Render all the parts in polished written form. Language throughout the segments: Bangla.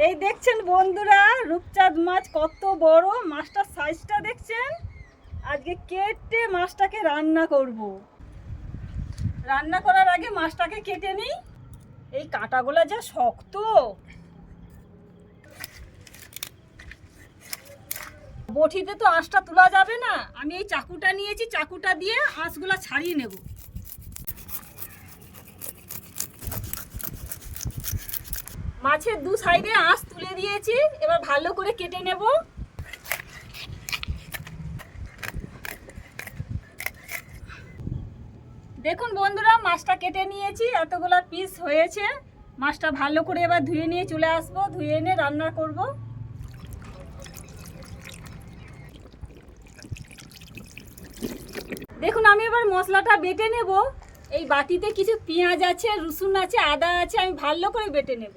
এই দেখছেন বন্ধুরা, রূপচাঁদ মাছ কত বড়, মাছটার সাইজটা দেখছেন। আজকে কেটে মাছটাকে রান্না করব। রান্না করার আগে মাছটাকে কেটে নিই। এই কাঁটাগুলো যা শক্ত। বটিতে তো আঁশটা তোলা যাবে না, আমি এই চাকুটা নিয়েছি, চাকুটা দিয়ে আঁশগুলো ছাড়িয়ে নেব। মাছের দু সাইডে আঁশ তুলে দিয়েছি, এবার ভালো করে কেটে নেব। দেখুন বন্ধুরা, মাছটা কেটে নিয়েছি, এতগুলো পিস হয়েছে। মাছটা ভালো করে এবার ধুয়ে নিয়ে চলে আসবো, ধুয়ে এনে রান্না করব। দেখুন আমি এবার মশলাটা বেটে নেব। এই বাটিতে কিছু পেঁয়াজ আছে, রসুন আছে, আদা আছে, আমি ভালো করে বেটে নেব।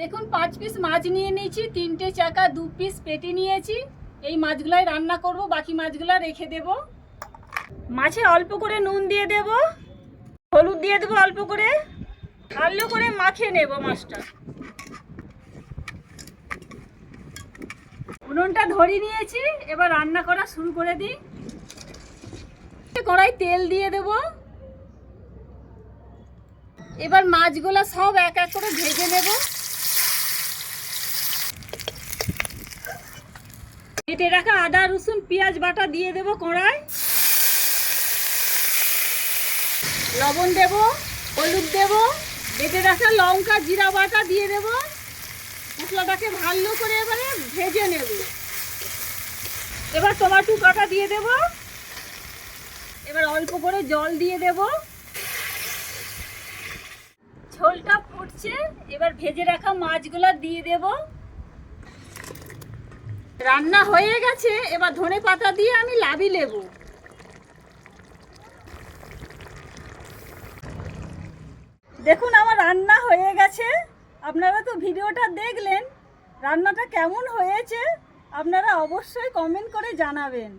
দেখুন 5 পিস মাছ নিয়ে নিয়েছি, 3টে চাকা 2 পিস পেটি নিয়েছি। এই মাছগুলাই রান্না করব, বাকি মাছগুলো রেখে দেব। মাছে অল্প করে নুন দিয়ে দেব, হলুদ দিয়ে দেবো অল্প করে, ভালো করে মাখিয়ে নেব মাছটা। উনুনটা ধরিয়ে নিয়েছি, এবার রান্না করা শুরু করে দিই। কড়াই তেল দিয়ে দেব। এবার মাছগুলো সব এক এক করে ভেজে নেব। কেটে রাখা আদা রসুন পেঁয়াজ বাটা দিয়ে দেব কড়াই। লবণ দেব, হলুদ দেব, বেটে রাখা লঙ্কা জিরা বাটা দিয়ে দেব। মশলাটাকে ভালো করে এবারে ভেজে নেব। এবার টমেটো কাটা দিয়ে দেব। এবার অল্প করে জল দিয়ে দেব। ঝোলটা ফুটছে, এবার ভেজে রাখা মাছগুলো দিয়ে দেব। রান্না হয়ে গেছে, এবার ধনে পাতা দিয়ে আমি লাবি নেব। দেখুন আমার রান্না হয়ে গেছে। আপনারা তো ভিডিওটা দেখলেন, রান্নাটা কেমন হয়েছে আপনারা অবশ্যই কমেন্ট করে জানাবেন।